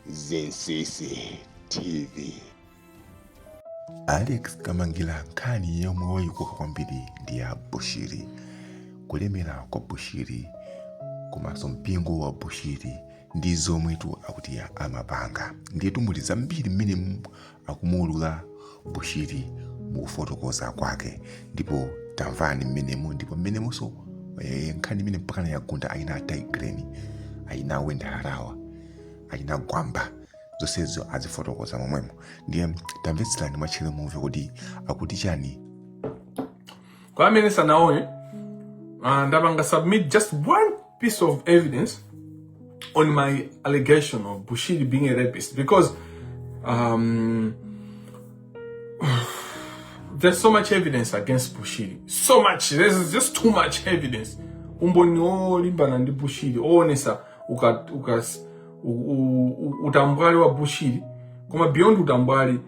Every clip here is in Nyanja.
Zinsisi TV. Alex Kamangila nkhani yomwe wayikuka kwambiri ndi ya Bushiri. Kulemera kwa Bushiri komanso mpingo wa Bushiri ndi zomwetu akuti ya amapanga. Ndiyetu muli zambiri mmene akumuulula Bushiri mukufotokoza kwake, ndipo tamvani mmenemu, ndipo mmenemunso nkhani imene mpakana yagunda ayina Tigreni, ayina Wendaharawa, ayina Gwamba, zonsezo azifotokoza momwemo. Ndiye tamvetserani mwatchero mumve kuti akuti chani. Kwa amene sanaone, ndapanga submit just one piece of evidence on my allegation of Bushiri being a rapist, because there's so much evidence against Bushiri. So much. There's just too much evidence. Umboni olimbana ndi Bushiri onesa utambwali wa Bushiri, koma beyond utambwali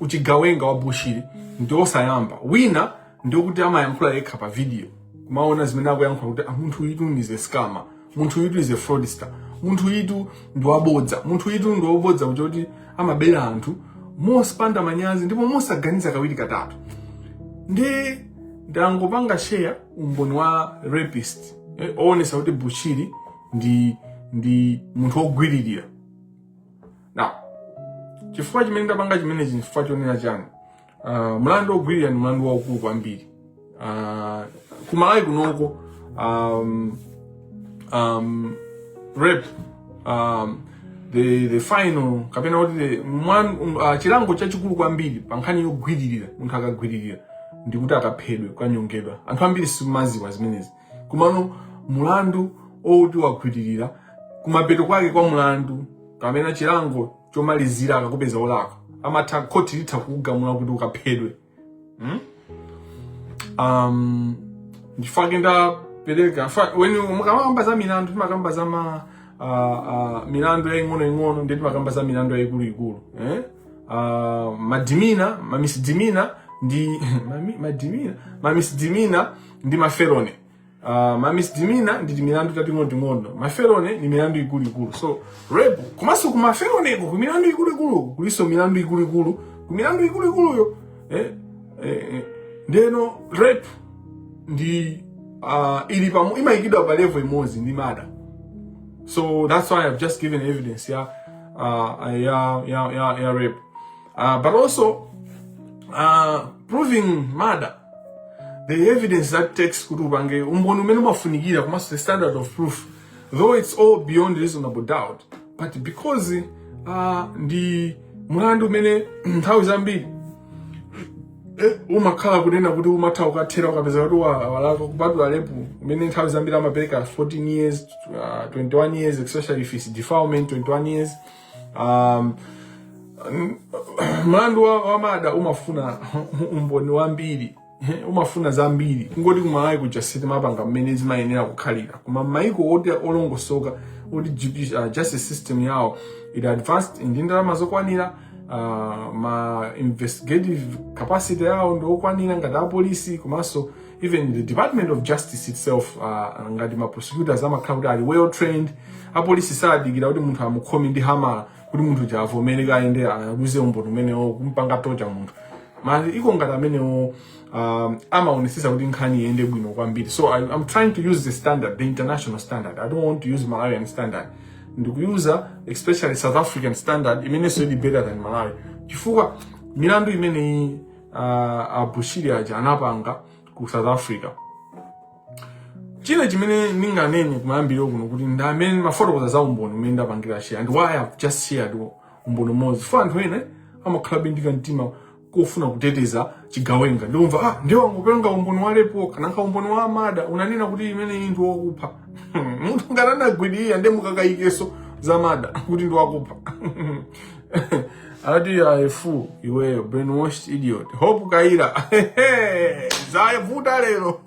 uchigawenga wa Bushiri ndi osayamba. Wina ndi kuti amayankhula yekha pa video. Kumaona zimene akuyankhula kuti munthu yitu is a scammer, munthu yitu is a fraudster, munthu yitu ndi wabodza, munthu yitu ndi wabodza kuti amabera anthu mosapanda manyazi ndipo mosaganiza kawiri katatu. Ndangopanga share umboni wa rapist, onesa kuti Bushiri ndi munthu wogwiririra. Now, chifukwa chimene ndapanga chimene chifukwa chonena chani, mlandu wogwiririra ni mlandu waukulu kwambiri. Kumalawi kunoko rape, the final kapena kuti chilango chachikulu kwambiri pa nkhani yogwiririra, munthu akagwiririra ndikuti akaphedwe kukanyongedwa. Anthu ambiri simaziwa zimenezi. Kumano mulandu oti wagwiririra, kumapeto kwake kwa mulandu kapena chilango chomalizira akakupeza olakwa, amatha khoti litha kugamula kuti ukaphedwe. Ndifake ndapereka when mukamamba za milandu timakamba za milandu yaing'ono ndi timakamba za milandu yaikulu. Madimina, mamisdimina ndi mamisdimina ndi mafelone. Mamisdimina ndi milandu tating'ono, mafelone ni milandu ikulu. So rape kumaso kumafelone ku milandu ikulu, kuliso milandu ikulu, ku milandu ikulu yo ndeno rape ndi ili pamu imaikidwa pa level imodzi ndi murder. So that's why I've just given evidence ya rape, but also proving murder. The evidence that takes kutubange umboni umene umafunikira kumaso the standard of proof, though it's all beyond reasonable doubt, but because ndi mulandu umene nthawi zambiri umakhala kunena kuti umatha ukathera ukapeza kuti walakwa kupatula rape umene nthawi zambiri amapereka 14 years, 21 years, especially if it's defilement 21 years. Mulandu wa mada umafuna umboni wambiri, umafuna zambiri. Ngoti kumalawi kujasiti mapanga mmene zimayenera kukhalira. Kuma maiko oti olongosoka oti justice system yawo it advanced ndi ndalama zokwanira, ma investigative capacity yawo ndi okwanira ngati apolisi, komanso even the Department of Justice itself, ngati ma prosecutors amakhala kuti ali well trained. Apolisi sadikira kuti munthu amukhomi ndi hamala kuti munthu javomere aende aluze umboni umenewo kumpanga tocha munthu. Mali iko ngati amenewo amaonesesa kuti nkhani iyende bwino kwambiri. So I'm trying to use the standard, the international standard. I don't want to use Malawian standard. Ndikuyuza especially South African standard imene soli better than Malawi. Chifukwa milandu imene Bushiri aja anapanga ku South Africa, china chimene ninganene kumayambiro kuno kuti ndamene mafotokoza za umboni umene ndapangira share, and why I've just shared umboni umodzi. For anthu ene amakhala bendika mtima kufuna kuteteza chigawenga, ndiumva ndiwo ngopenga umboni wa rape kana umboni wa mada unanena kuti imene ndi wakupha. Munthu ngarana gwidira ndi mukakaikeso za mada kuti ndi wakupha. Ati ya fool, iwe brainwashed idiot. Hope kaira. Zavuta lero.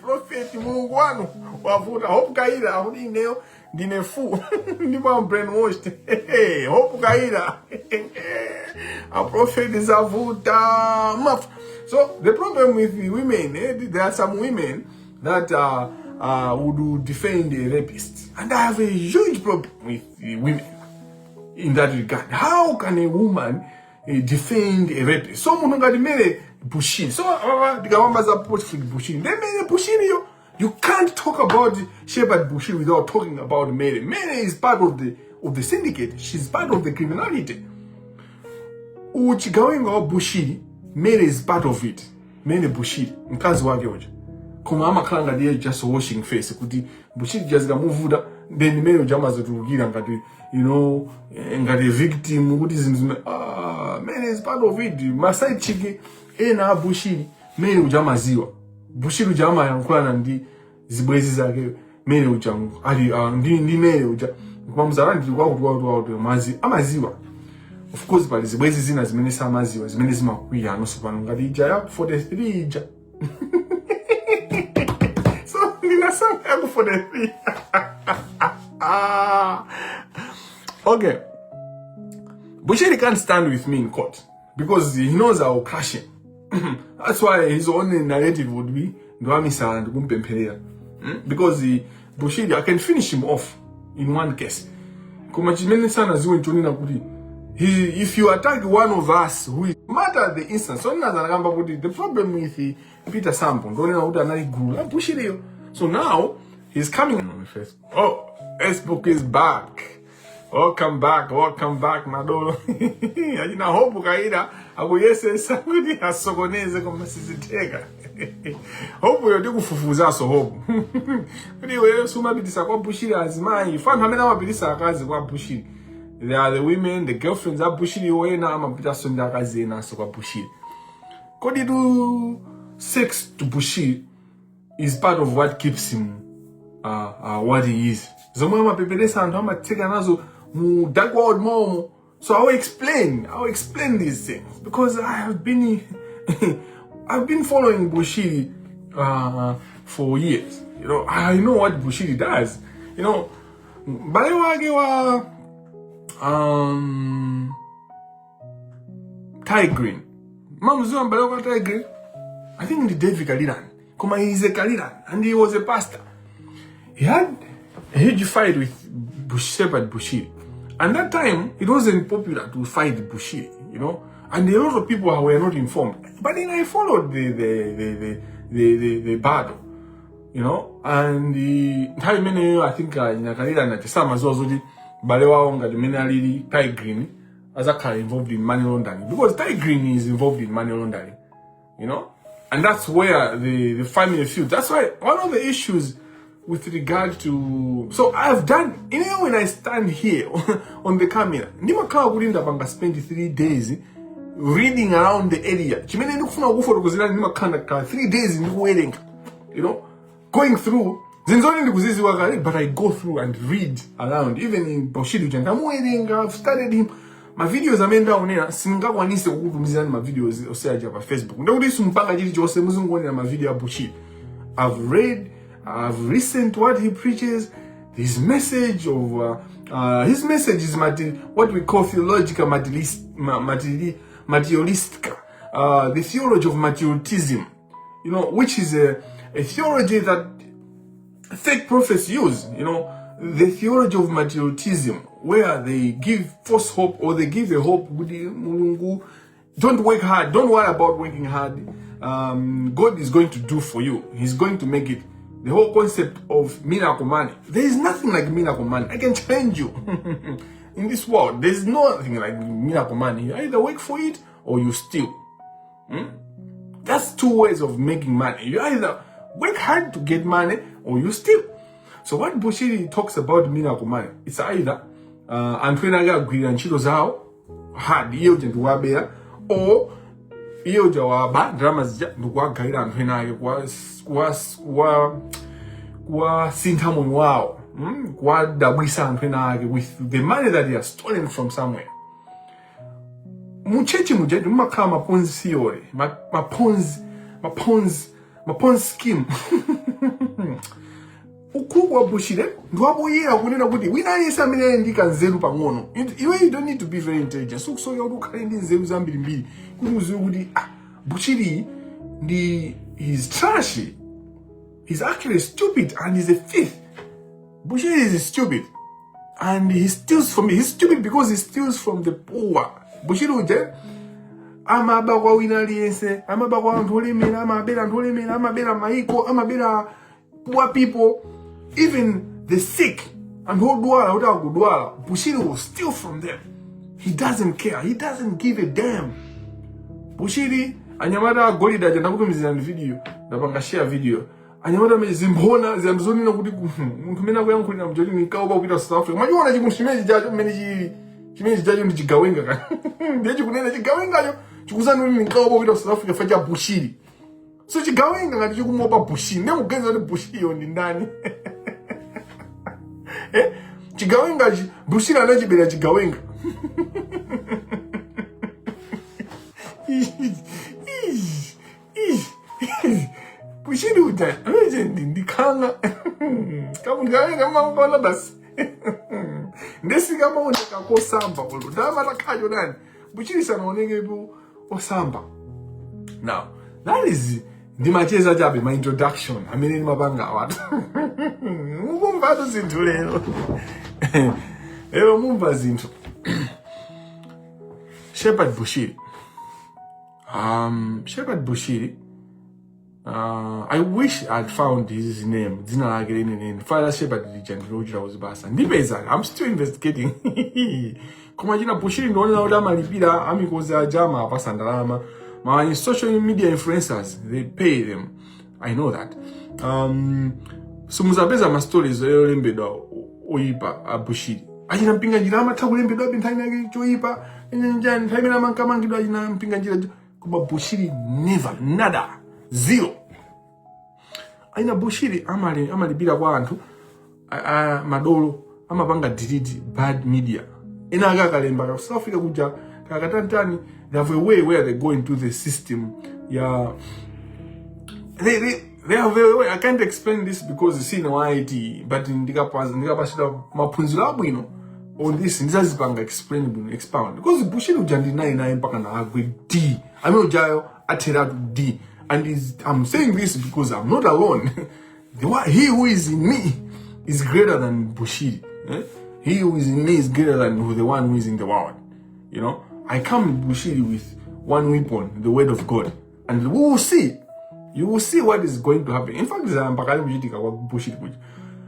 Prophet Mungu wanu wavuta. Hope kaira akuti ineyo ndine fool. Ndipo brainwashed. Hope kaira. A prophet is avuta. So the problem with the women, there are some women that would defend a rapist, and I have a huge problem with the women. in that regard. How can a woman defend a rapist? So munhu ngati mere Bushiri. So tikawamba za Bushiri. Then mere Bushiri you can't talk about Shepherd Bushiri without talking about Mary. Mary is part of the syndicate. She's part of the criminality. Uchigawenga wa Bushiri, Mary is part of it. Mary Bushiri, mkazi wake uja. Kuma amakhala ngati just washing face kuti Bushiri just kamuvuda then Mary uja amazotukira ngati ngati victim kuti zimzime Mary is part of it. Masai chiki ena Bushiri, Mary uja amaziwa. Bushiri uja amayankhulana ndi zibwezi zake Mary uja ali ndi Mary uja kuma mzalandi kwakuti amaziwa. Of course, but zibwezi zina zimene samaziwa zimene zimakwiya anonso pano ngati ija ya 43 ija. So ndinasama ya 43. Okay. Bushiri can't stand with me in court because he knows I will crush him. That's why his only narrative would be Ndwamisa and Kumpempelea. Because Bushiri, I can finish him off in one case. Kumachimene sana ziwe nchonina kuti if you attack one of us who is matter the instance, so the problem with Peter Sampo, Bushiri. So now he's coming on the face. Oh, Facebook is back. Welcome back, Madolo. I hope Kaida, I will say somebody has sogonese come Tega. Hope we are doing fufuza so hope. Anyway, so maybe this aqua Bushiri as mine. Fan Hamena Bilisa as Bushiri. They are the women, the girlfriends that Bushiri away now. I'm a bit of Sundakazena so Bushiri. Could you do sex to Bushiri is part of what keeps him what he is. Zomama Pepelesa and Hama take another dark world more. So I will explain these things because I have been I've been following Bushiri for years. I know what Bushiri does. Balewagewa Thai green. Mamzuan Balewa Thai green. I think in the David Kaliran. Kuma he's a Kaliran and he was a pastor. He had a huge fight with Shepherd Bushiri. And that time, it wasn't popular to fight Bushiri, and a lot of people were not informed. But then I followed the battle, and the time I think in Akarira na Tesama Zozodi, Balewa Onga, the Menaliri, Thai Green, as a car involved in money laundering. Because Thai Green is involved in money laundering, and that's where the family feud. That's why one of the issues with regard to, so I've done, when I stand here on the camera, Nimaka wouldn't have spent 3 days reading around the area. 3 days in waiting, going through. But I go through and read around, even in Bushiri. I'm waiting, I've studied him. My videos are made down here. Singa wanise kukumizana my videos oseja pa Facebook. Ndawudi sumpanga jiri jose muzungoni na my video Bushiri. I've read, I've listened to what he preaches. His message of his message is what we call theological materialistic, the theology of materialism, which is a theology that fake prophets use. The theology of materialism, where they give false hope or they give a hope. Don't work hard. Don't worry about working hard. God is going to do for you. He's going to make it. The whole concept of miracle money. There is nothing like miracle money. I can change you. In this world, there is nothing like miracle money. You either work for it or you steal. That's 2 ways of making money. You either work hard to get money or you steal. So what Bushiri talks about miracle money, it's either Antwenaga Guiranchito Zao, hard yield and Wabea, or Iyo Waba, dramas Nuagaira and Twenaga was Sintamon wow. What the Wisa and with the money that they have stolen from somewhere. Muchechi Mujet, Makama Ponzi theory, my Ponzi scheme. Ukubwa Bushiri, ndwabo yera kunena kuti wina yesa mene ndika nzeru pang'ono. You don't need to be very intelligent. So you can ndi nzeru zambiri mbiri. Kuti uziwe kuti Bushiri he's trashy. He's actually stupid and he's a thief. Bushiri is stupid. And he steals from me. He's stupid because he steals from the poor. Bushiri uje amaba kwa wina aliyense, amaba kwa anthu olemera, amabera anthu olemera, amabera maiko, amabera poor people, even the sick, and odwala otakudwala. Bushiri will steal from them. He doesn't care. He doesn't give a damn. Bushiri anyamata golida jana kutumizira video, ndapanga share video. Anyamata mezimbona ziyanduzonina kuti kumena kuyankhulira mjoli nikaoba kupita South Africa. Majiona chimunthu chimenechi chacho chimenechi chacho ndi chigawenga ka. Ndiye chikunena chigawengacho chikuzana kuti nikaoba kupita South Africa facha Bushiri. So chigawenga ngati chikumuopa Bushiri. Ndiye mugenza kuti Bushiri yo ndi ndani. Chigawenga Bushiri anachibera chigawenga. Bushiri uja ndikanga kamungawenga mangona basi ndesika maoneka kosamba kulo ndamata khajo nani Bushiri sanaoneke bu osamba. Now that is ndimacheza chabe my introduction amene mapanga watu mumva zinthu lero mumva zinthu. Shepherd Bushiri. Shepherd Bushiri. I wish I'd found his name. Dzina lake lenene. Father Shepherd Lijandilojira uzibasa. Ndipeza. I'm still investigating. Koma jina Bushiri ndona kuti amalipira amikozi ajama apasa ndalama. My social media influencers, they pay them. I know that. So muzapeza ma stories olembedwa oyipa Bushiri. Ajina mpinga njira amathawulembedwa binthaina yake choyipa. Njani thaimena Kamangila ajina mpinga njira. Kuba Bushiri never, nada, zero. Aina Bushiri amalibira kwa anthu madolo amapanga delete bad media. Ina akakalemba South Africa kuja kakatantani, they have a way where they go into the system. Yeah, they have a way. I can't explain this because it's in YT, but ndikapashira maphunziro abwino on this ndizazipanga expound because Bushiri ujandinayi mpaka na agwe D. I mean ujayo atera D. And I'm saying this because I'm not alone. He who is in me is greater than Bushiri. He who is in me is greater than the one who is in the world. You know, I come to Bushiri with one weapon, the word of God, and we will see. You will see what is going to happen. In fact, Bushiri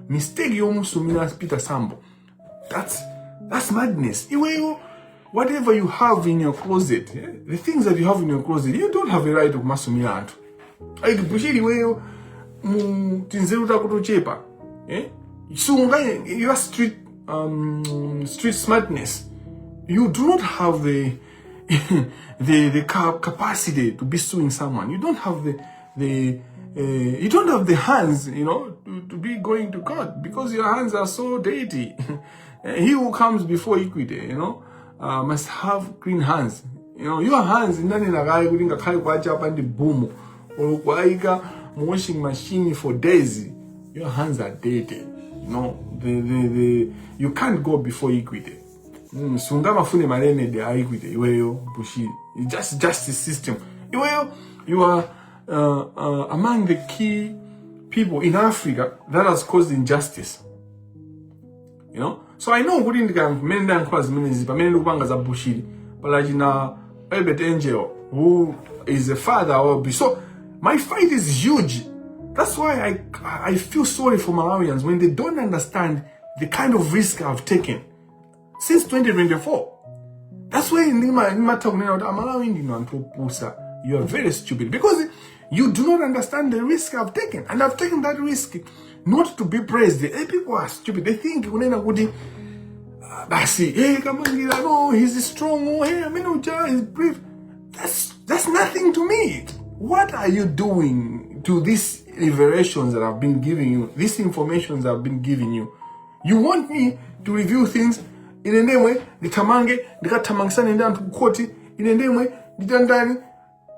mistake yomusumina Peter Sambo. That's madness. Whatever you have in your closet, the things that you have in your closet, you don't have a right to masumira antu. Like Bushiri weyo tinzeruta kutochepa. Your street smartness. You do not have the capacity to be suing someone. You don't have you don't have the hands, to be going to court because your hands are so dirty. He who comes before equity, must have clean hands. Your hands ndani nakai kuti ngakhale kwacha pandi boom or kwaika washing machine for days. Your hands are dirty. You can't go before equity. Sungama fune marene de equity. Iweyo Bushiri. It's just justice system. Iweyo you are among the key people in Africa that has caused injustice. So I know kuti ndika nkwazi zimenezi pamene ndikupanga za Bushiri palachina Albert Angel who is a father or be. So my fight is huge. That's why I feel sorry for Malawians when they don't understand the kind of risk I've taken since 2024. That's why you are very stupid because you do not understand the risk I've taken, and I've taken that risk not to be praised. People are stupid. They think hey, Kamangila, no, he's strong. Oh, hey, he's brave. That's nothing to me. What are you doing to these revelations that I've been giving you, these informations that I've been giving you? You want me to review things in a name way, the Tamange, the Tamansan and down to Koti, in a name way, the Dandani.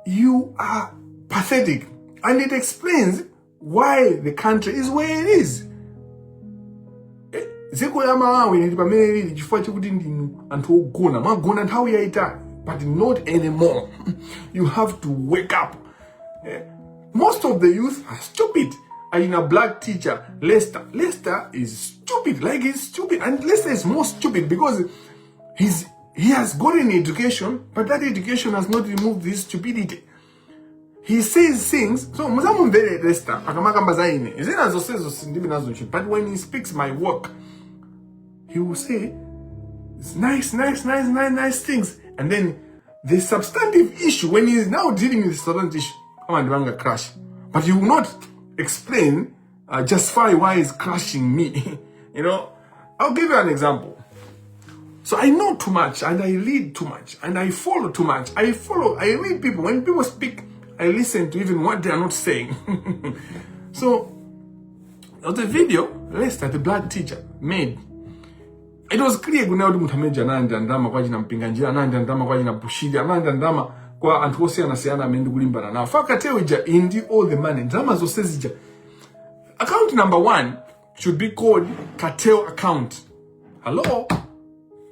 You are pathetic. And it explains why the country is where it is. Zeko ya Malawi ni pamene chifukwa chikuti ndinu anthu ogona magona nthawi yaitali, but not anymore. You have to wake up. Most of the youth are stupid. in a black teacher, Lester. Lester is stupid, like he's stupid. And Lester is more stupid because he has gotten education, but that education has not removed his stupidity. He says things, so Lester, but when he speaks my work, he will say, it's nice things. And then the substantive issue, when he is now dealing with the substantive issue, crash. But he will not explain, justify why he's crashing me. You know, I'll give you an example. So I know too much, and I read too much, and I follow too much. I read people. When people speak, I listen to even what they are not saying. So, the video, Lester, the black teacher, made. It was clear kuna watu mtameja nanda ndama kwa jina mpinganjira, nanda ndama kwa jina Bushiri, nanda ndama kwa antuosia na siana amendu kulimbana na. Fakateo ija indi all the money. Ndama zosezi ija. Account number 1 should be called cartel account. Hello?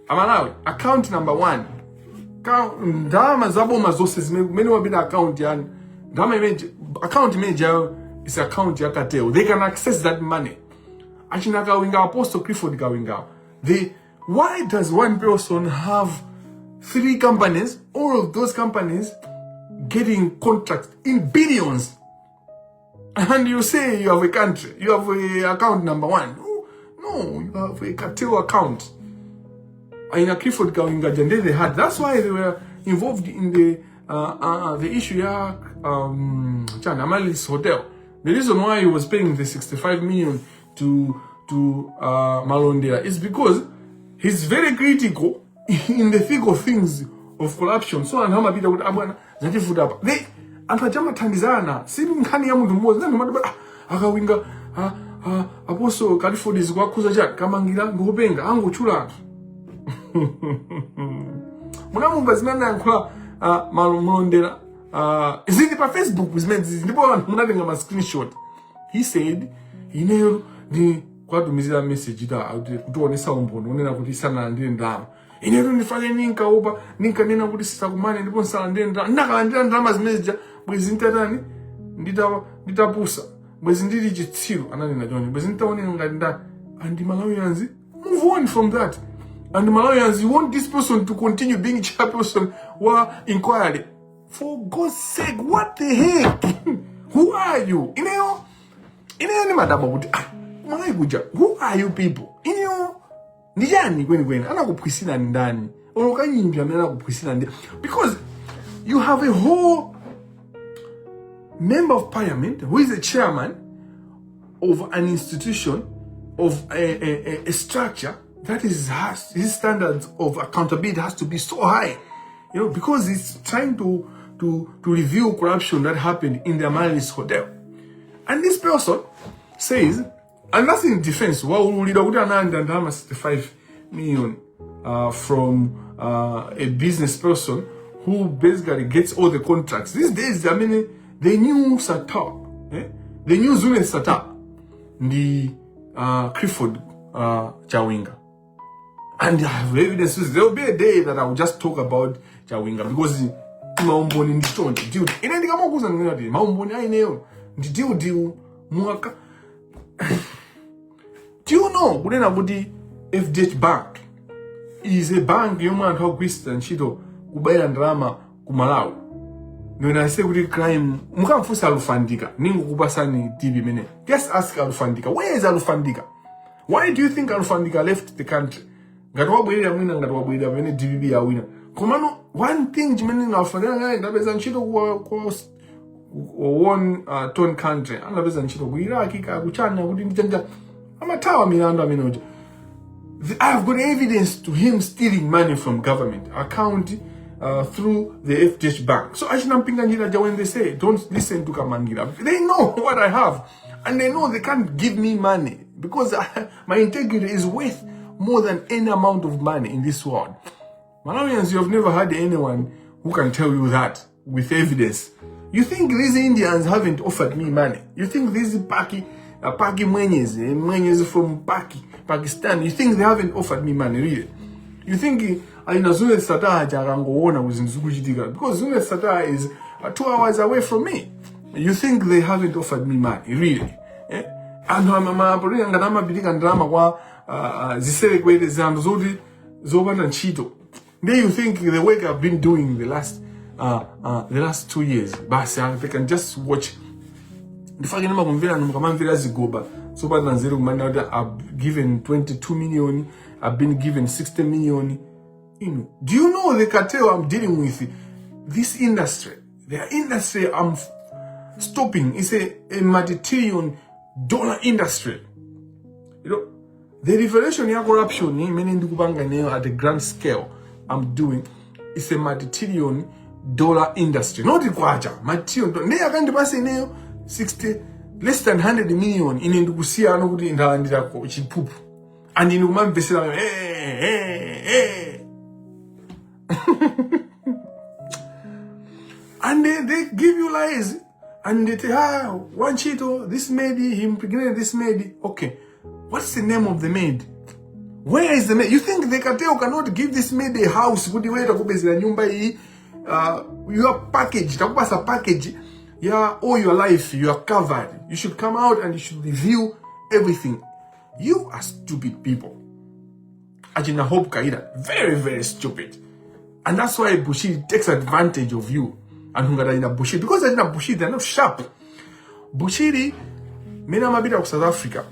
Amanawe, account number 1. Ndama zabo mazosezi meni wabida account yani. Ndama account major is account ya cartel. They can access that money. Achina kawinga Apostle Clifford kawinga. Why does one person have 3 companies, all of those companies getting contracts in billions? And you say you have a country, you have a account number 1. No, you have a cartel account. In a Clifford Kawinga Jande they had. That's why they were involved in the issue Amalis Hotel. The reason why he was paying the 65 million to Malondela is because he's very critical in the thick of things of corruption. So and how bita abwana zati food up. They antajama tandizana sibi nkani ya mtu mmoja ndio madaba akawinga Apostle Clifford is kwakuza ja Kamangila ngobenga angu chula. Muna mubazimana nkwa Malondela is it pa Facebook was meant ndipo munadenga ma screenshot. He said the kwa tumizira message da kutuonesa umbono unena kuti sana ndire ndama inero nifanye ninka oba ninka nena kuti sitakumane ndipo nsala ndire ndama ndakalandira ndama zimezija bwezi ntatani nditapusa bwezi ndiri chitsiru ananena John bwezi ntaone ngati nda and Malawians move on from that, and Malawians you want this person to continue being chairperson wa inquiry. For God's sake, what the heck? Who are you? Ineo ni madaba kuti who are you people? Nijani kweni anakupwisina ndani olokanyimbya mena kupwisina ndani, because you have a whole member of parliament who is a chairman of an institution, of a structure that his standards of accountability has to be so high, you know, because he's trying to review corruption that happened in the Amalis Hotel. And this person says, and that's in defense, well, we don't 65 million from a business person who basically gets all the contracts. These days, I mean, they knew Sata, they knew Zune Sata, the Clifford Chawinga. And I have evidence. There will be a day that I will just talk about Chawinga because maumboni ndito ndidio ine ndikamukuza ngati maumboni aineyo ndidio mwaka. Do you know kunena kuti FDH Bank is a bank yomwe anthu agwisa ntchito kubayira ndalama ku Malawi? When I say kuti crime mukamfusa Alufandika ningu kupasani TV mene, just ask Alufandika, where is Alufandika? Why do you think Alufandika left the country? Ngati wabwera mwina ngati wabwera pamene DVB ya wina. Komano one thing jimene ngafanya ngabeza ntchito kwa one ton country angabeza ntchito ku Iraq ka kuchana kuti nditanja amatawa milandu amenoje. I have got evidence to him stealing money from government account through the FDH Bank. So achina mpinganjira when they say don't listen to Kamangila, they know what I have and they know they can't give me money because my integrity is worth more than any amount of money in this world. Malawians, you have never had anyone who can tell you that with evidence. You think these Indians haven't offered me money? You think these Paki Mwenyezi from Pakistan, you think they haven't offered me money, really? You think Zune Sata Jarangoona was in Zukujidiga? Because Zune Sata is 2 hours away from me. You think they haven't offered me money, really? Anthu amapolitika ngati amapirika ndalama kwa ziserekwere zanthu zoti zopanda ntchito. Then you think the work I've been doing the last 2 years, basi they can just watch. Ndifake nima kumvera mukamamvera zigoba zopanda nzeru kumana kuti I've given 22 million, I've been given 60 million. You know, do you know the cartel I'm dealing with? This industry, the industry I'm stopping is a multi-trillion-dollar industry. You know, the revelation of corruption, at a grand scale, I'm doing is a multi-trillion-dollar industry. Not the kwacha, multi-trillion. They are going to pass in 60, less than 100 million in Indukusia, no good in the Andira poop. And in Uman Besila, hey. And they give you lies. And they say, one cheeto, this maid, he impregnated this maid. Okay, what's the name of the maid? Where is the maid? You think the cartel cannot give this maid a house? You are packaged, a package. Yeah, all your life, you are covered. You should come out and you should reveal everything. You are stupid people. Ajina Hope Kaida, very, very stupid. And that's why Bushir takes advantage of you. And Bushiri, because they're not Bushiri, they're not sharp. Bushiri, mena mabita South Africa.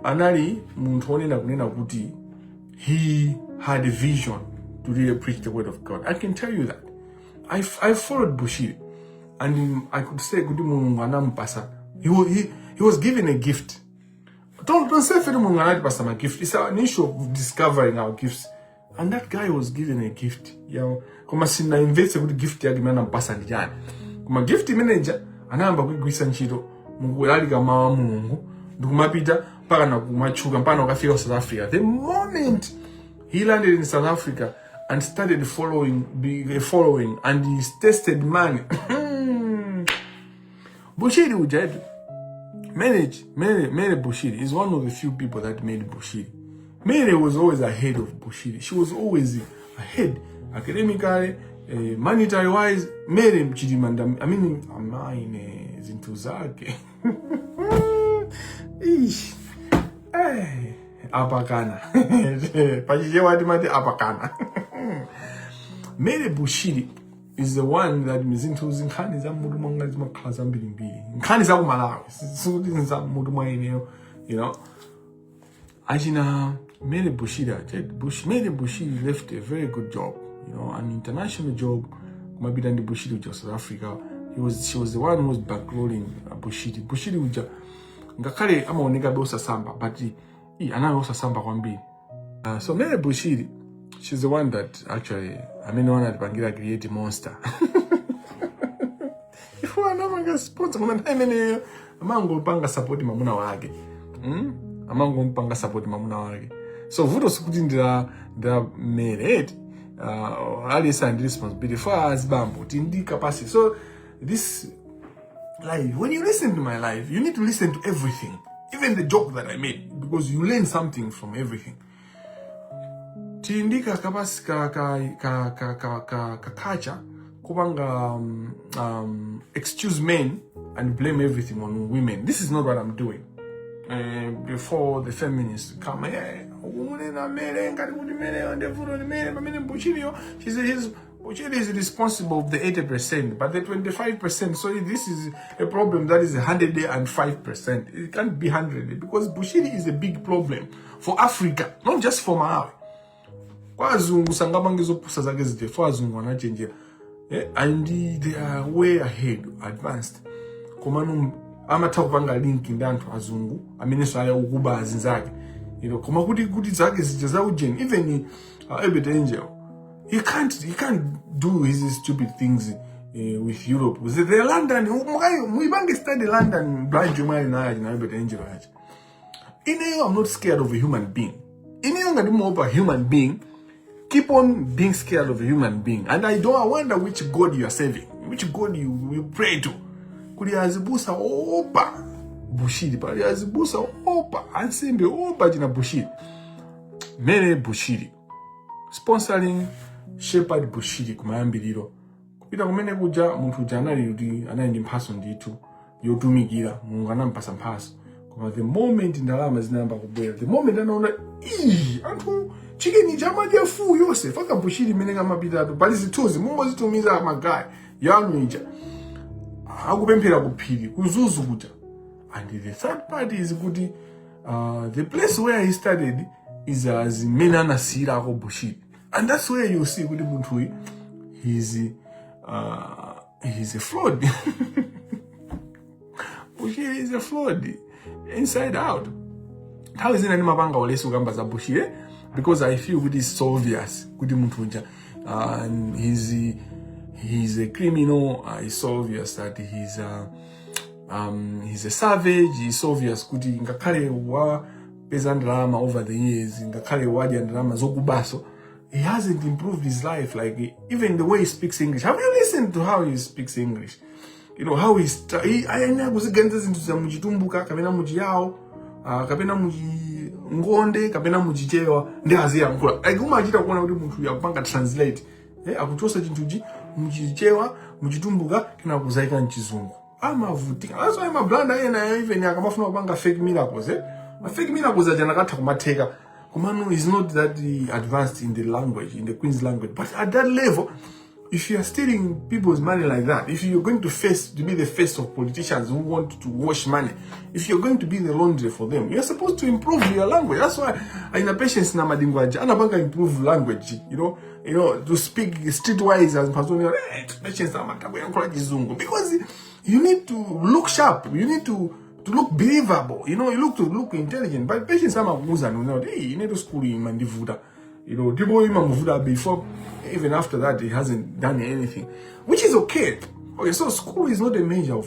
Anali muntoni na kunena kuti he had a vision to really preach the word of God. I can tell you that. I followed Bushiri, and I could say kuti Mungu anampasa. He was given a gift. Don't say for Mungu anapasa my gift. It's an issue of discovering our gifts. And that guy was given a gift. Kuma sina invest with gift yake mana mpasa ndijani. Kuma gift manager anamba kuigwisa nchito Mungu yali kama Mungu ndukumapita paka na kumachuka mpaka wakafika South Africa. The moment he landed in South Africa and started following and he tested money. Bushiri Ujad Mary Bushiri is one of the few people that made Bushiri. Mary was always ahead of Bushiri. She was always ahead. Academically, monetary wise, Mary Mchidimanda. I mean, amine zintuzake. Ish. Apakana. Pajijewa dimate apakana. Mary Bushiri is the one that Mizintu Zinkani Zamudumanga Zmakazambi. Nkani Zamalawi. Sudin Zamuduma, you know. Ajina Mary Bushiri, Mary Bushiri left a very good job, you know, an international job. Maybe than the Bushiri of South Africa. She was the one who was backrolling Bushiri. Bushiri uja ngakale ama onega dosa samba, but ana dosa samba kwambi. So Mary Bushiri, she's the one that actually, one that Kamangila create a monster. If one amanga sponsor, amango panga support mamuna wage. Amango mpanga support mamuna wage. So vuto sukutindira the married alisa and responsibility for us bambo tindi capacity. So this life, when you listen to my life, you need to listen to everything, even the joke that I made, because you learn something from everything. Tindika capacity kacha kubanga excuse men and blame everything on women. This is not what I'm doing. Before the feminists come, Bushiri is responsible of the 80%, but the 25%. So this is a problem that is 105%. It can't be 100 because Bushiri is a big problem for Africa, not just for Malawi. And they are way ahead, advanced. Amatawanga link in danto azungu amineswa ukuba azinzake, you know, koma kuti zake zijaza ujeni. Even Ebed Angel, he can't do his stupid things with Europe. The London muibange study London blind jumai na Ebed Angel. I'm not scared of a human being. Of a human being, keep on being scared of a human being. And I wonder which God you are serving, which God you pray to. Kuliazibusa opa Bushiri, paliazibusa opa ansembe opa jina Bushiri. Mary Bushiri sponsoring Shepherd Bushiri kumayambiliro kupita kumene kuja muntu janali yudi anayendi mphaso nditu yotumikira Mulungu anampasa mphaso. Koma the moment ndalama zinayamba kubwera, the moment anaona anthu chicken chamadya fu yonse faka Bushiri mene ngamapitatu pali zithunzi mungozitumiza magayi yanu ija akupemphera kuphiri kuzuzu kuja. And the third part is kuti the place where he studied is as mene anasiyira ako Bushiri, and that's where you see kuti munthu he's a fraud. Bushiri is a fraud inside out. How is it any mapanga olesu kamba za Bushiri? Because I feel it is so obvious kuti munthu uja he's a criminal. It's so obvious that he's a savage. It's so obvious kuti ngakhale wa peza ndalama over the years, ngakhale wadya ndalama zokubaso, he hasn't improved his life. Like even the way he speaks English. Have you listened to how he speaks English? You know how ayanya kuzigenza zinthu za muchitumbuka kapena muchiyawo kapena ngonde kapena muchichewa ndi aziyankhula. Like umachita kuona kuti munthu yakupanga translate akuchosa chinthuchi muchichewa muchitumbuka kena kuzaika mchizungu. Amavutika. That's why mablanda ena even akamafuna kupanga fake miracles. Fake miracles ajana katha kumatheka. Kumano is not that advanced in the language, in the Queen's language. But at that level, if you are stealing people's money like that, if you're going to be the face of politicians who want to wash money, if you're going to be the laundry for them, you're supposed to improve your language. That's why in a patience na madingwaji, anabanga improve language, you know, to speak streetwise as person, patience na matabu yankula jizungu, because you need to look sharp, you need to look believable, you know, you look intelligent. But patience ama kuuza no, you need to school him and divuda, you know, people him before. Even after that, he hasn't done anything, which is okay. Okay, so school is not a measure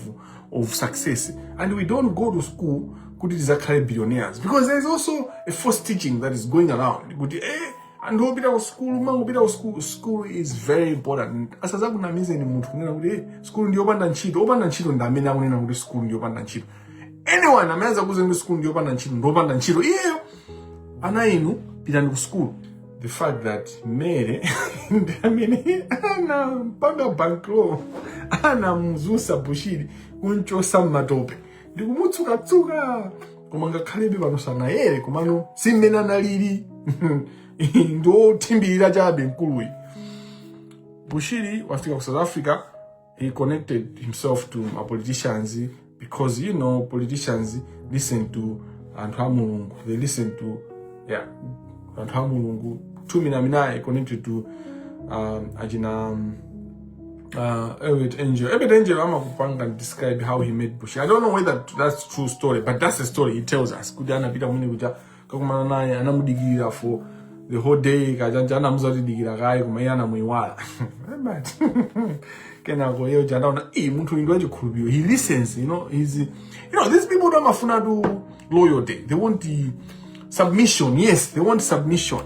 of success, and we don't go to school could it is billionaires, because there is also a false teaching that is going around. And who bit school is very important. As a na mize ni mtu school ndio banda nchito ndamena unena kuti school ndio banda nchito. Anyone ameanza kuzenga school ndio banda nchito. Iyo ana inu pitani ku school. The fact that mere ana mpanga bankro ana mzusa Bushiri kunchosa matope ndikumutsuka kumanga khalebe panosana ere kumano simena nalili ndo timbirira chabe mkuluyi. Bushiri wafika ku South Africa, he connected himself to politicians because you know politicians listen to anthu amulungu, they listen to anthu amulungu. Minaminae connected to ajina Elliot Angel ama kupanga describe how he met Bushiri. I don't know whether that's true story, but that's the story he tells us. Kudana pita mwini kuja kakumana naye anamudigira for the whole day, kajana mzoti digira gai kumayana muiwala. But kena go yeo jana ona muntu indwaje kulubio. He listens, you know, these people don't mafuna do loyalty. They want the submission. Yes, they want submission.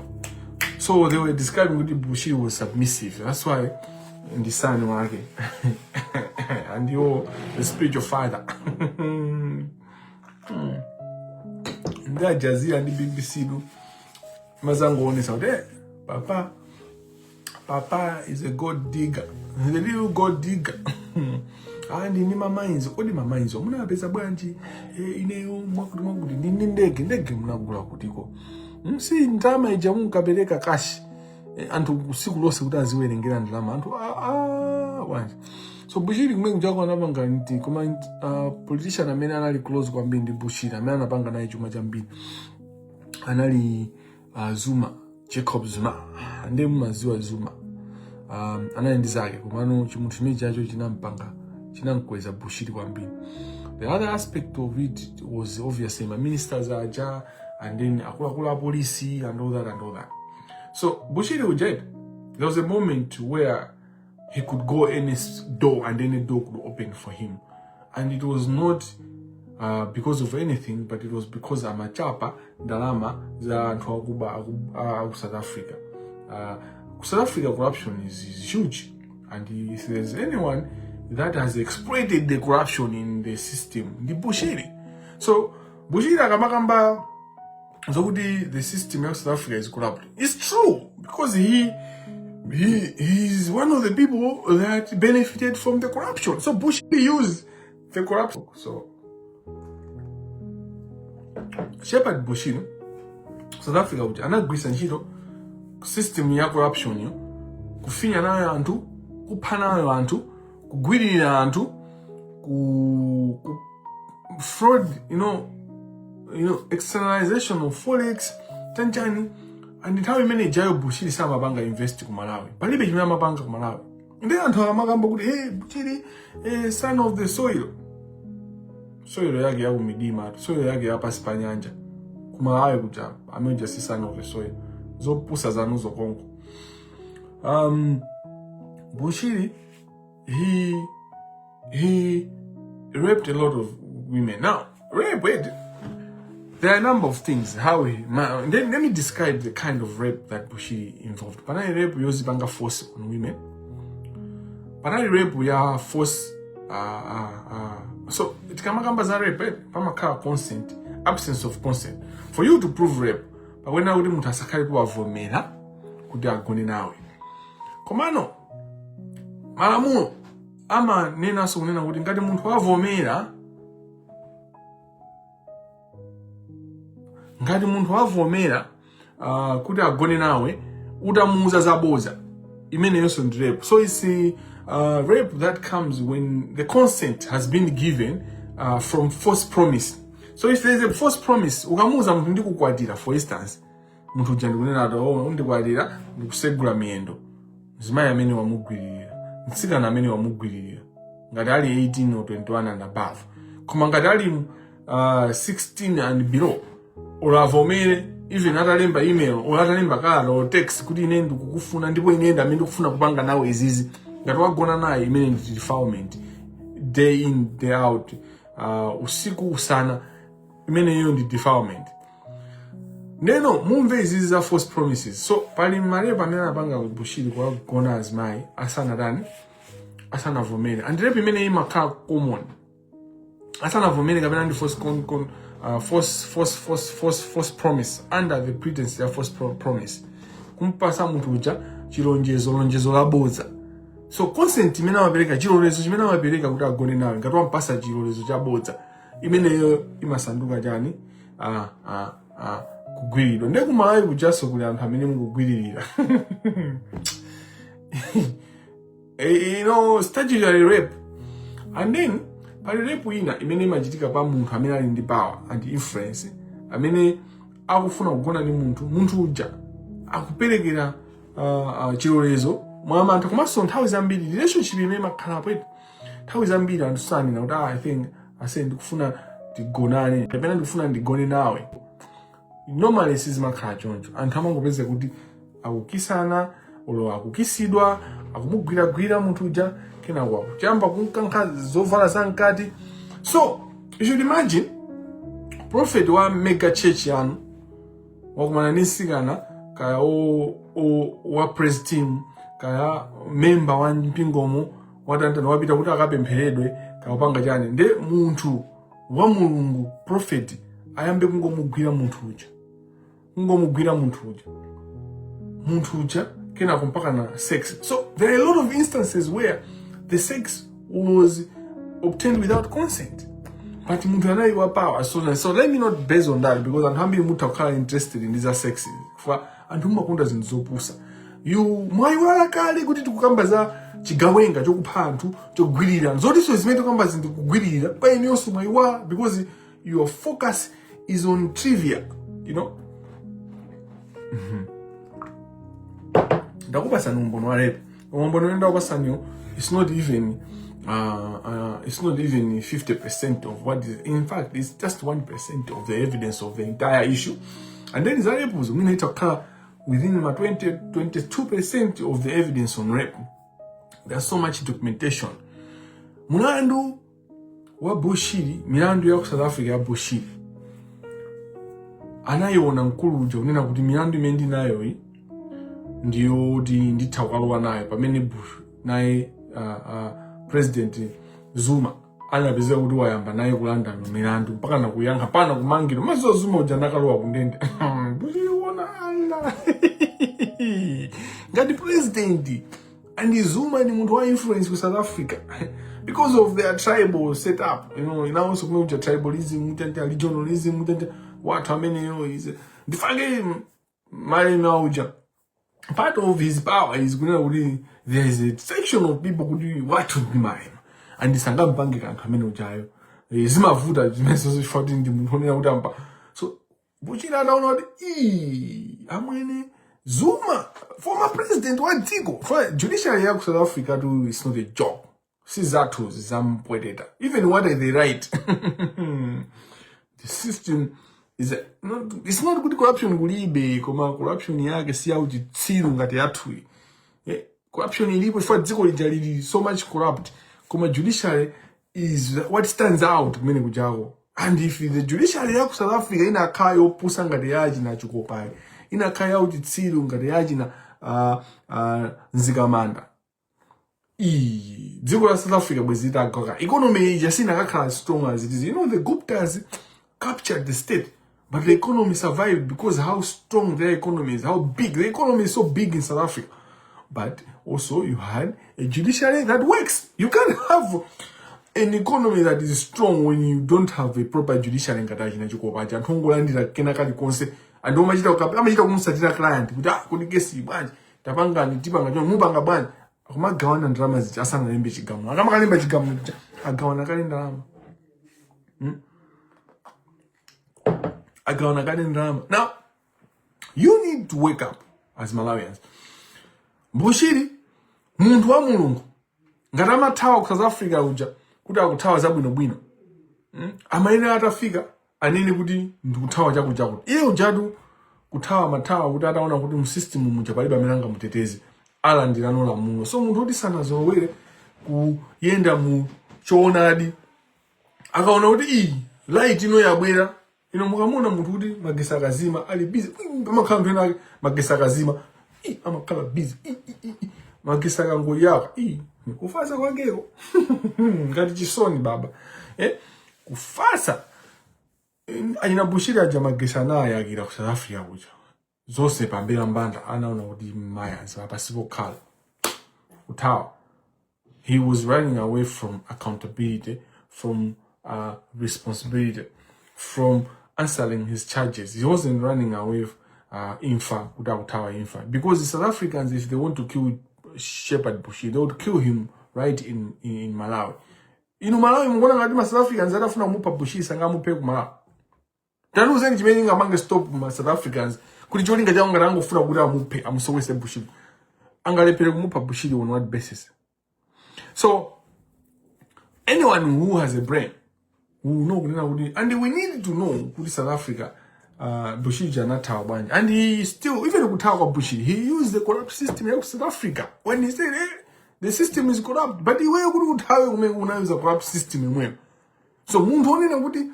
So they were describing that Bushiri was submissive. That's why in the son wake and you're the spiritual father. That Jazzy and the BBC do Mazango on out there. Papa is a god digger. The little god digger. And in my minds, only my minds, Muna Besa Banji, in a Mokudi, Nindeg, Mnagula Kutiko. Si ndama ijamu kabeleka cash antu sikulosi kutaziwe ningina ndalama antu wanje. So Bushiri kumenge jako anapanga niti kuma politician amene anali close kwa mbindi Bushiri amene anapanga naye chuma cha mbindi anali Zuma, Jacob Zuma ande mumaziwa Zuma anali ndizake kumano chimunthu chimene chacho chinamkweza Bushiri kwa mbindi. The other aspect of it was obviously my ministers aja, and then akula police and all that. So Bushiri was dead. There was a moment where he could go any door and any door could open for him, and it was not because of anything, but it was because amachapa ndalama za anthu akuba South Africa. South Africa corruption is huge, and if there's anyone that has exploited the corruption in the system, the Bushiri. So Bushiri akamakamba the system of South Africa is corrupt. It's true, because he is one of the people that benefited from the corruption. So Bushiri used the corruption. So Shepherd Bushir South Africa kuti anagwisa ntchito system ya corruption yo, kufinya nayo anthu, kupha nayo anthu, kugwirira anthu, ku fraud, externalization of forex, tanchani, and nthawi imene ijayo Bushiri samapanga invest ku Malawi. Palibe chimene amapanga ku Malawi. Ndi anthu amakamba kuti Bushiri son of the soil. Soil yake ya kumidima, soil yake ya pasi pa nyanja. Ku Malawi kuja amene just son of the soil. Zopusa zanu zokonko. Bushiri, he raped a lot of women. Now, rape, there are a number of things. Let me describe the kind of rape that Bushiri involved. Panai rape uses banga force on women. Panai rape we are force. So it kamakamba za rape. Pamaka consent, absence of consent. For you to prove rape, but when I would mutasakari to avomela, could have gone nawe. Komano, malamuno, ama nena so nena would ngati muntu avomela. Ngati muntu avomera kuti agone nawe utamuuza zaboza imene yonso ndi rape. So it's rape that comes when the consent has been given from false promise. So if there is a false promise, ukamuuza muntu ndikukwatira, for instance, muntu uja ndikunena ati ndikukwatira ndikusegula miyendo, zimayi amene wamugwiririra, mtsikana amene wamugwiririra, ngati ali 18 or 21 and above. Koma ngati ali 16 and below, olavomere, even atalemba email, or atalemba kala, or text, kuti ine ndikukufuna, ndipo ine amene ndikufuna kupanga nawe izizi, ngati wagona naye imene ndi defilement, day in, day out, usiku usana, imene iyo ndi defilement. Neno, mumve izizi za false promises. So, pali marepa amene anapanga Bushiri kwa gona azimayi, asana vomere. And rape imene imakhala common. Asana vomere kapena ndi false promise under the pretense of false promise. Kumpasa muntu uja lonjezo laboza. So consent imene amapereka chilolezo chimene amapereka kuti agone nawe ngati wampasa chilolezo chaboza imene imasanduka chani kugwiririra. Ndi kumalawi kujaso kuli anthu amene mukugwiririra. Statutory rape. And then pali rape ina imene imachitika pa munthu amene ali ndi power and influence, amene akufuna kugona ndi munthu uja akuperekera chilolezo mwamantha. Komanso nthawi zambiri relationship imene imakhala pwetu, nthawi zambiri anthu sanena kuti I think ndikufuna tigonane kapena ndikufuna ndigone nawe. Normally sizimakhala choncho. Anthu amangopeza kuti akukisana olo akukisidwa, akumugwiragwira munthu uja, kena wakuchamba kunkankha zovala zankati. So you should imagine prophet wa mega church yanu wakumana nisikana kaya wa praise team kaya member wa mpingomo watantana wapita kuti akapempheredwe kapanga chani, nde munthu wa Mulungu prophet ayambe kungomugwira munthu uja kena kumpaka na sex. So there are a lot of instances where the sex was obtained without consent, but munthu anayi wa power. So let me not base on that, because anthu ambiri munthu akukhala interested in these sex for anthu mumakunda zinthu zopusa. Mwayiwala kale kuti tikukamba za chigawenga chokupha anthu chokugwirira zotiso zimene tikukamba zinthu kugwirira pa inonso mwayiwala, because your focus is on trivia, ndakupasa numbono wa rape. Umbono wenda upasaniyo, it's not even 50% of what is. In fact, it's just 1% of the evidence of the entire issue. And then the rape was within 22% of the evidence on rape. There's so much documentation. Mulandu wa Bushiri, milandu ya South Africa ya Bushiri, anayiona mkulu uja unena kuti milandu imendi nayo ndiyo nditawalwa nayo pamene Bush naye President Zuma anapeza kuti wayamba naye kulanda milandu mpaka nakuyankha pana kumangiro maso Zuma uja nakalowa kundende. Buliona Allah. Ngati president and Zuma ni munthu wa influence ku South Africa, because of their tribal setup. You know, also tribalism, regionalism, what how many is the fucking Marina. Part of his power is going there is a section of people who do what to be mine. And the Sangam Bank can come in Ojayo. Is my food that is shouting the Muhonia. So, Bushir download Zuma, former president, what Tigo. For judiciary of South Africa do is not a job. Sizatos, Zam Poedeta. Even what they write. The system is it's not good corruption gulibe, koma corruption yake si au jitsiru ngati yathui. Corruption ilipo for dziko lijalili so much corrupt. Koma judiciary is what stands out kumene kujago. And if the judiciary ya South Africa inakaa yopusa ngati yaji na chukopai, inakaa ya ujitsiru ngati yaji na nzigamanda. Dziko la South Africa bwezita goka. Economy jasina kakhala strong as it is. You know, the Guptas captured the state, but the economy survived because how strong their economy is, how big. The economy is so big in South Africa. But also you had a judiciary that works. You can't have an economy that is strong when you don't have a proper judiciary. And don't imagine that client with guess tapanga ni tipanga mubanga bani akuma gawana drama asana lembe chigamu akama kalemba chigamu agawana kalenda agawana kalenda. Now you need to wake up as Malawians. Bushiri muntu wa mulungu ngatama tawa ku South Africa uja kuda kutawa zabwino bwino amaina atafika anene kuti ndikutawa chakuja kuti iye ujadu kutawa matawa kuti ataona kuti mu system muja palibe amenanga mutetezi alandirano la muno. So muntu oti sana zowere kuyenda mu choonadi akaona kuti light ino yabwera ino mukamuna muntu kuti magesa kazima ali busy amakhala nthu magesa kazima amakhala busy magesa kango yako kufasa kwakeko ngati chisoni baba kufasa ayina Bushiri aja magesa naye akira ku South Africa kuja zose pambera mbanda anaona kuti maya sapasipo khala utawa. He was running away from accountability, from responsibility, from answering his charges. He wasn't running away infa without tower infa, because the South Africans, if they want to kill Shepherd Bushir, they would kill him right in Malawi. You know, Malawi mwana ngati South Africans atafuna mupa Bushir sanga mupe ku Malawi. Tanu zengi chimeni ngamanga stop South Africans kuti cholinga chawo ngati angofuna kuti amupe amusowese Bushir. Angalepere kumupa Bushir on what basis? So anyone who has a brain who know, and we need to know who South Africa Bushir Janata Wabanja. And he still, even if we talk about Bushir, he used the corrupt system of South Africa. When he said, the system is corrupt, but the way you would have a corrupt system. So Mundoni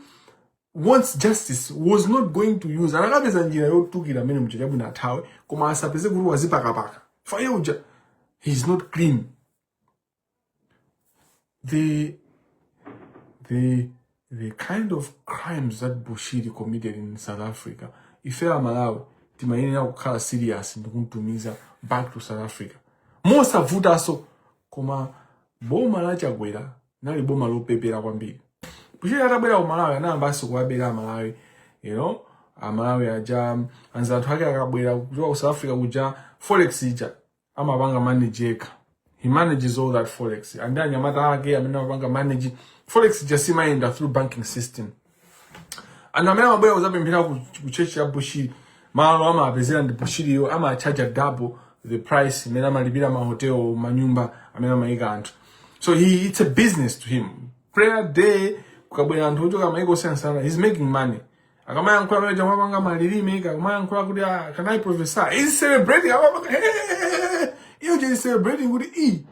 wants justice, was not going to use. And I took it a minimum to Jabuna Tower, Komasa Peseguru was Zipaka. Fire, he's not clean. The kind of crimes that Bushiri committed in South Africa, if you are Malawi, timaini kukhala serious ndikuntumiza back to South Africa. Most of vutaso koma boma la chagwera nali boma lopepera kwambiri. Bushiri atabwera ku Malawi anayambanso kuwabera Malawi, you know, Malawi aja anzathu ake akabwera kuchoka ku South Africa kuja forex ija amabanga manageka. He manages all that forex. And then Yamata ake amabanga manage forex just mind through banking system. And amena maboya uzabe mpira kuchechi ya Bushiri. Malo ama apezela ndi Bushiri yo ama charge double the price. Amena malibira ma hotel manyumba amena maiga antu. So it's a business to him. Prayer day kukabwela antu hojo kama ego sensana. He's making money. Akamaya nkula meja mwabanga maliri meka. Akamaya nkula kudia can I prophesy? He's celebrating. Iyo je celebrating kudi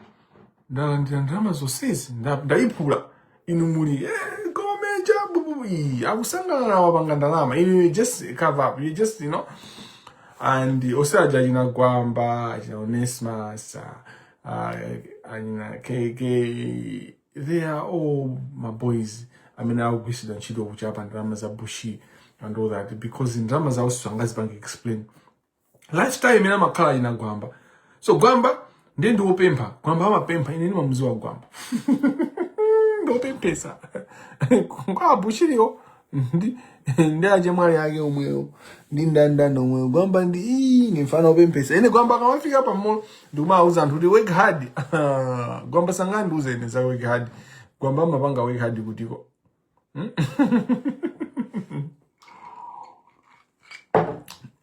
ndandama zosezi ndaipula inumuri gomeja bubu akusangana na wabanga ndalama you just cover up, you just, you know. And osaja ina gwamba Onesmus KK, they are all my boys. I mean, I wish that she do job and dramas are Bushir and all that, because in dramas also Angas Bank explain lifestyle ina makala ina gwamba. So gwamba ndiye ndi opempa gwamba amapempa ine ni mamuzi wa gwamba ndope pesa. Kwa Bushiri ndi aje mwali yake omweyo ndi ndandanda omweyo kwamba ndi mfano open pesa ene kwamba kamafika pa mall nduma auza anthu kuti work hard kwamba sangani uze ene za work hard kwamba mapanga work hard kutiko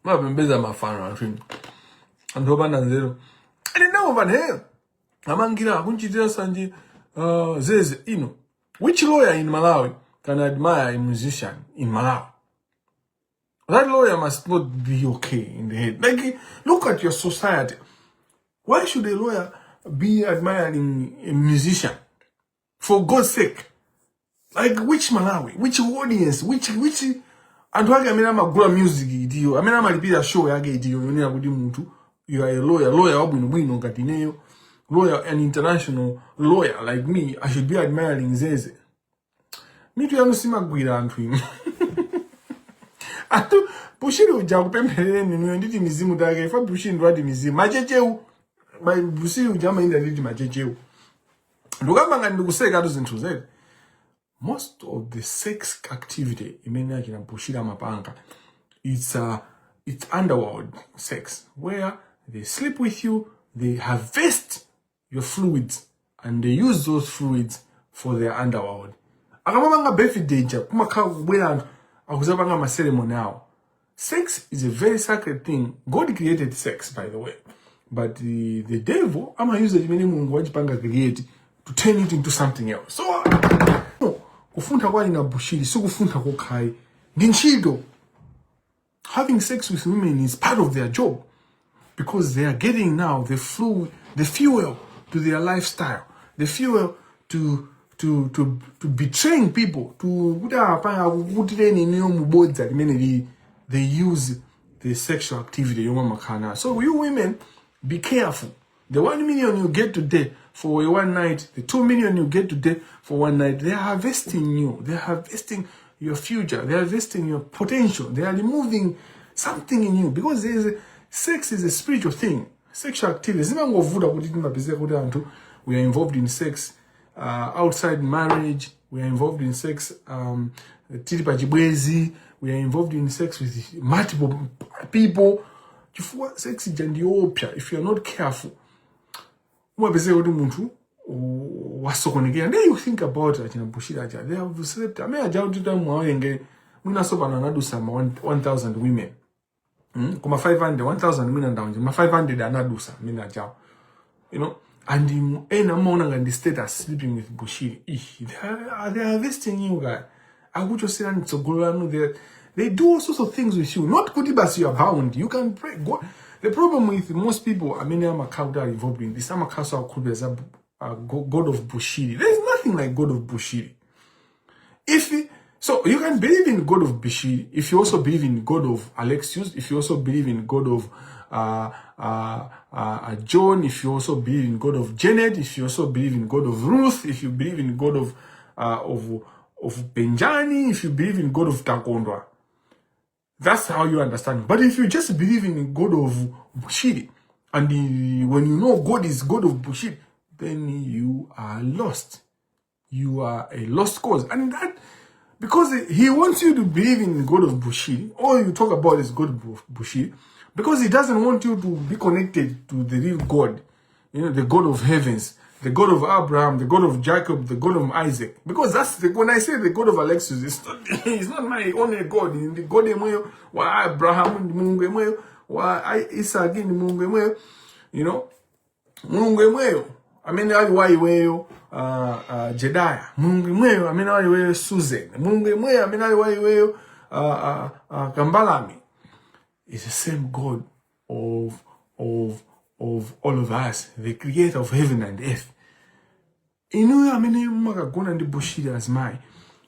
mapembeza mafano anthu opanda nzeru ene nawo pane Kamangila akunchitira sanje zeze which lawyer in Malawi can admire a musician in Malawi? That lawyer must not be okay in the head. Like, look at your society. Why should a lawyer be admiring a musician? For God's sake. Like, which Malawi? Which audience? Which and why I mean I'm a good music idio. I mean I'm a repeat a show yage idio. You are a lawyer wabwino ngatineyo. Lawyer, an international lawyer like me, I should be admiring Zeze. Me too yamusima gwira anthu ino. Atu Bushiri uja kupempherere ninu nditi mizimu take fa Bushiri ndwati mizimu machecheu. By Bushiri uja mainda nditi machecheu. Ndukamba ngati ndikuseka atu zinthu zedi. Most of the sex activity imene achina Bushiri amapanga it's underworld sex where they sleep with you, they harvest your fluids and they use those fluids for their underworld. Akamabanga birthday kumakha kubwera anthu akuzapanga ma ceremony awo. Sex is a very sacred thing. God created sex, by the way, but the devil use it many Mungu wachipanga create to turn it into something else. So kufunda kwali na Bushiri sikufunda kokhai ndi ntchito. Having sex with women is part of their job because they are getting now the fuel to their lifestyle, the fuel to betraying people, they use the sexual activity. So you women, be careful. The 1 million you get today for a one night, the 2 million you get today for one night, they are harvesting you. They are harvesting your future. They are harvesting your potential. They are removing something in you because sex is a spiritual thing. Sexual activity. We are involved in sex outside marriage. We are involved in sex. We are involved in sex with multiple people. Sex is if you are not careful. And then you think about it. They have slept. I mean, I 1,000 women. 500, 1,000 women down. 500 anadusa. You know, and the state are sleeping with Bushiri. They are harvesting you, guys. They do all sorts of things with you. Not kutibas you are bound. You can pray. God. The problem with most people, I mean, I'm a cow that are involved in this. I'm a castle could be as a God of Bushiri. There is nothing like God of Bushiri. So you can believe in God of Bushiri if you also believe in God of Alexius, if you also believe in God of John, if you also believe in God of Janet, if you also believe in God of Ruth, if you believe in God of Benjani, if you believe in God of Takondwa. That's how you understand. But if you just believe in God of Bushiri, and when you know God is God of Bushiri, then you are lost. You are a lost cause. And that, because he wants you to believe in God of Bushiri, all you talk about is God of Bushiri, because he doesn't want you to be connected to the real God, you know, the God of heavens, the God of Abraham, the God of Jacob, the God of Isaac. Because that's when I say the God of Alexius, it's not my only God. In the God wa Abraham, Mungu emweyo, wa Isaac, Mungu emweyo, you know, Mungu emweyo. I mean, why weyo Jedaiah, Mungu emweyo. I mean, why weyo Susan, Mungu emweyo. I mean, why weyo Kambalami. It's the same God of all of us, the creator of heaven and earth. You know, I mean, Magagona and the Bushiri as my.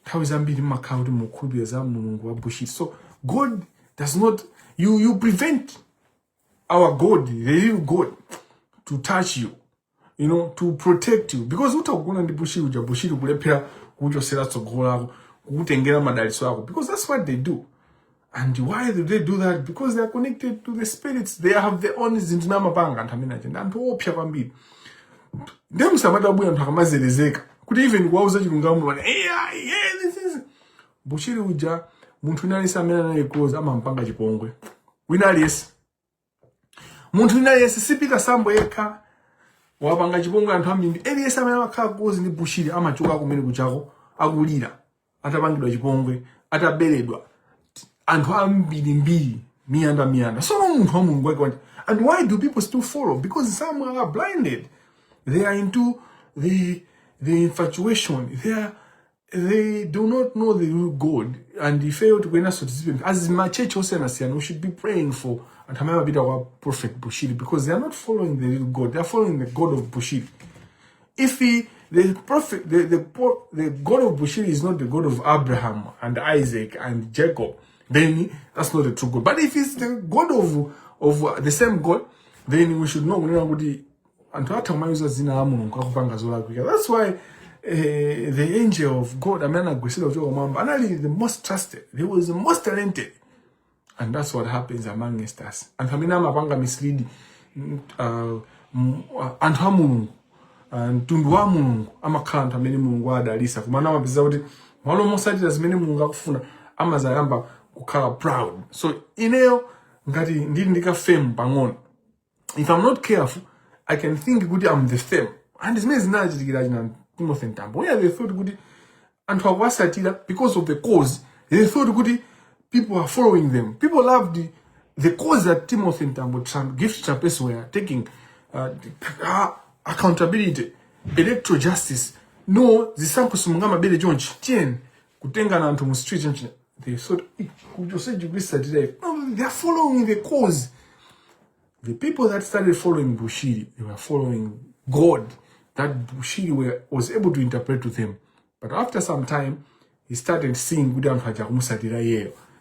How is Ambidi Makaudi Mukubi as Bushiri? So God does not, you prevent our God, the real God, to touch you, you know, to protect you. Because what are going to Bushiri, Bushiri will appear, because that's what they do. And why do they do that? Because they are connected to the spirits. They have their own zintinama banga and taminaje. And to opia kwambi. Dem samada buya ntakamalezeka. Kuti even wauza chilungamo bana this is Bushiri uja muntu inalisa amene naye close amampanga chipongwe. Wina aliyesi. Muntu inaliyesi sipita sambo yekha wapanga chipongwe anthu ambiri. Aliyesi amene amakhala close ndi Bushiri amachoka kumene kuchako akulira. Atapangidwa chipongwe, ataberedwa. Anthu ambiri miyanda. So muntu wa Mulungu wake. And why do people still follow? Because some are blinded. They are into the infatuation. They do not know the real God, and they fail to win us. As my church also we should be praying for and have a bit of our prophet Bushiri, because they are not following the real God. They are following the God of Bushiri. If the God of Bushiri is not the God of Abraham and Isaac and Jacob, then that's not the true God. But if it's the God of the same God, then we should know. That's why the angel of God, the most trusted, he was the most talented. And that's what happens amongst us. And Hamina Mabanga mislead and Hamun and Tunduamun, Amakant, and many Mungwada, Lisa, Manama Bizodi, one almost as many Mungafuna, Amazayamba, Ukara proud. So, Ineo, Gadi didn't fame, Bangon. If I'm not careful, I can think good I'm the same. And this means not just Timothy and Tambo. Yeah, they thought good and because of the cause, they thought good people are following them. People love the cause that Timothy and Tambo gift chapters were taking accountability, electoral justice. No, the sample Sumangama Bele John Chien, Kutenga na Antomu Street. They thought, could you say today? No, they are following the cause. The people that started following Bushiri, they were following God that Bushiri was able to interpret to them. But after some time, he started seeing Gudam Hajamusa.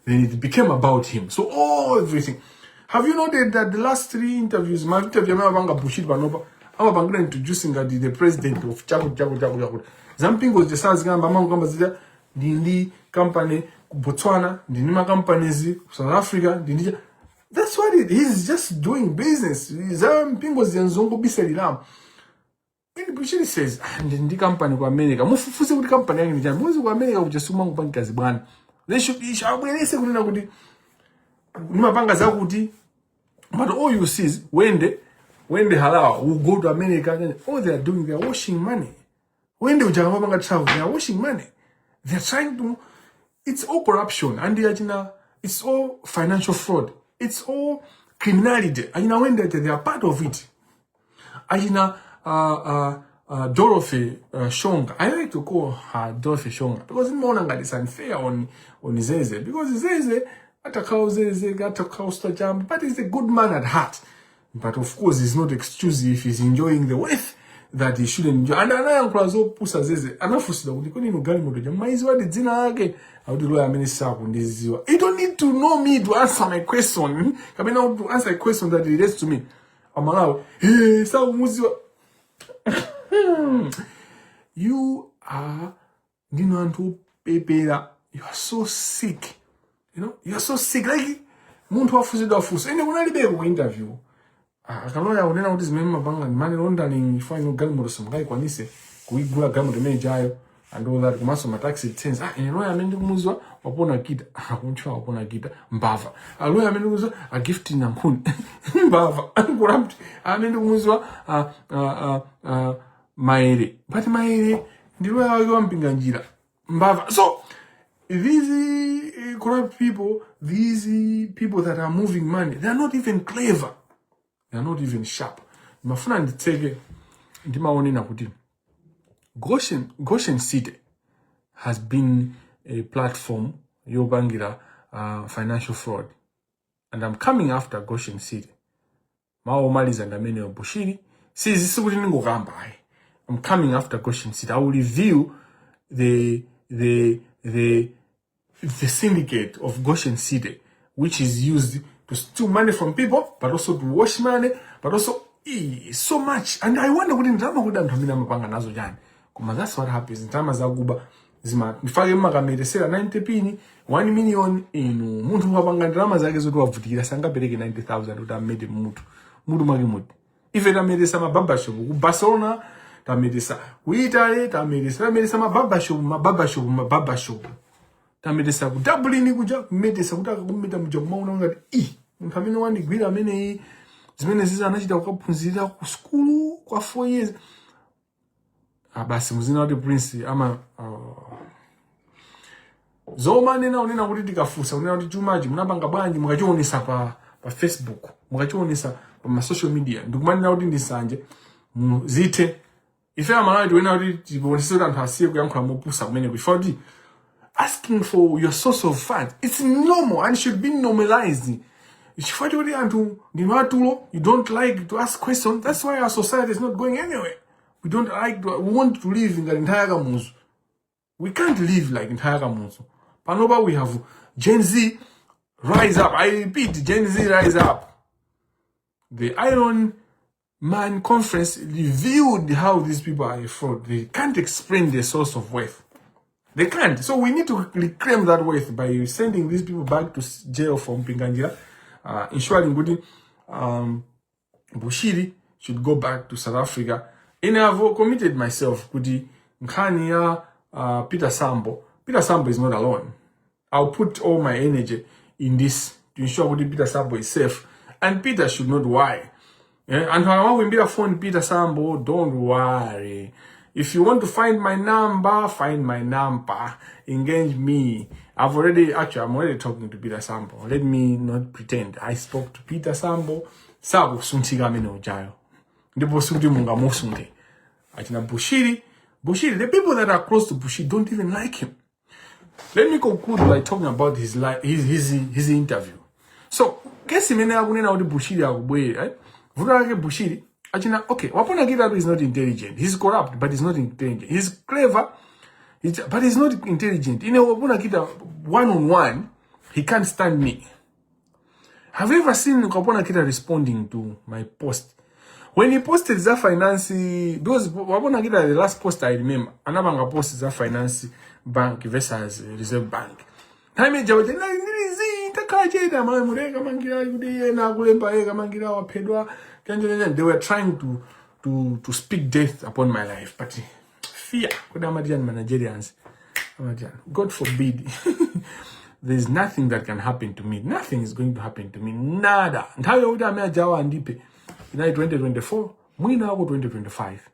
Then it became about him. So everything. Have you noted that the last 3 interviews, my interview about Bushiri Banova, I'm about introducing the president of Chago. Zamping was the South Gamba, Mamma Dindi company, Botswana, Dinima companies, South Africa, Dinija. That's what it is. He's just doing business. Zamping was the Nzongo Biselilam. And Bushiri says, and the company for America, Mufusi with company, and America with just Sumang Bankers ban. They should be shouting. But all you see is when they halal who go to America, all they are doing, they are washing money. When they travel, they are washing money. They are trying to. It's all corruption, and it's all financial fraud. It's all criminality. And when they are part of it. Dorothy Shonga. I like to call her Dorothy Shonga because in Monanga is unfair on Zeze. Because Zeze atakao Zeze atakao stajam, but he's a good man at heart. But of course, it's not excuse if he's enjoying the wealth that he shouldn't enjoy. And I pusa Zeze. Anafusida unikoni nugali modoja. Maizwa di zina ake. How do I minister on this? You don't need to know me to answer my question. I mean, to answer a question that relates to me. I'm allowed. Hey, so you are, you are so sick. You are so sick. Like, muntu wafuzi fusi. Ene unalibe ku interview. Akaloya unena kuti zimene mabanga money laundering ifanye galmo somgai kwanise kuigula galmo de jayo and all that kumaso taxi sense. Ene loya amendi kumuzwa wapona kita. Kunchwa wapona kita mbava. Aloya amendi kumuzwa a gift na nkuni. Mbava. Ankuramti amendi kumuzwa maere. But maere ndiwe ayo mpinga njira. Mbava. So these corrupt people, these people that are moving money, they are not even clever. They are not even sharp. Mafuna nditege ndimaone na kuti Goshen City has been a platform yobangira financial fraud, and I'm coming after Goshen City. Mao maliza ndamene wa Bushiri. Sikuti ningokamba. I'm coming after Goshen City. I will review the syndicate of Goshen City, which is used to steal money from people, but also to wash money, but also so much. And I wonder what in drama would have been mapanga nazo jani. Kuma that's what happens in time as Aguba. Zima nifage magamede sera 90 pini 1 million inu muntu mapanga drama zake zoto wavutikira sanga pereke 90,000 uta made mutu magi mutu. If it made some bamba shop ku Barcelona tametesa kuitale tametesa mababa shop tametesa ku Dublin kuja kumetesa kutaka kumeta muja kumaona ngati munthu amene wandigwira amene zimene ziza anachita kukaphunzira ku skulu kwa 4 years basi muzina wati Prince ama zoma unena kuti tikafusa unena kuti chumachi munapanga bwanji mukachionesa pa Facebook mukachionesa pa social media ndikumanena kuti ndisanje muzite ife amalawi tiwena kuti tiponesese kuti anthu asiye kuyankhula mopusa kumene kuti asking for your source of funds, it's normal and should be normalized. If you don't like to ask questions, that's why our society is not going anywhere. We want to live in the entire Kamuzu. We can't live like entire Kamuzu. Panoba, we have Gen Z rise up. I repeat, Gen Z rise up. The Iron Man conference revealed how these people are a fraud. They can't explain their source of wealth. They can't. So we need to reclaim that wealth by sending these people back to jail from Kamangila. Ensuring good Bushiri should go back to South Africa. And I've committed myself Kudi Nkania Peter Sambo. Peter Sambo is not alone. I'll put all my energy in this to ensure that Peter Sambo is safe. And Peter should not worry. And when we phone Peter Sambo, don't worry. If you want to find my number, engage me. I'm already talking to Peter Sambo. Let me not pretend. I spoke to Peter Sambo. Sabo suntiga mene ojayo. Ndipo sundi munga mosunde. Achina Bushiri, the people that are close to Bushiri don't even like him. Let me conclude by talking about his interview. So, kesi mene akunena kuti Bushiri akubwere, right? Vurake Bushiri. Okay, Kamangila is not intelligent. He's corrupt, but he's not intelligent. He's clever, but he's not intelligent. You know, Kamangila one-on-one, he can't stand me. Have you ever seen Kamangila responding to my post? When he posted that finance, because Kamangila, the last post I remember, another post that finance bank versus Reserve Bank. They were trying to speak death upon my life, but fear. Nigerians, God forbid. There's nothing that can happen to me. Nothing is going to happen to me. Nada. And how you 2024, we now go 2025.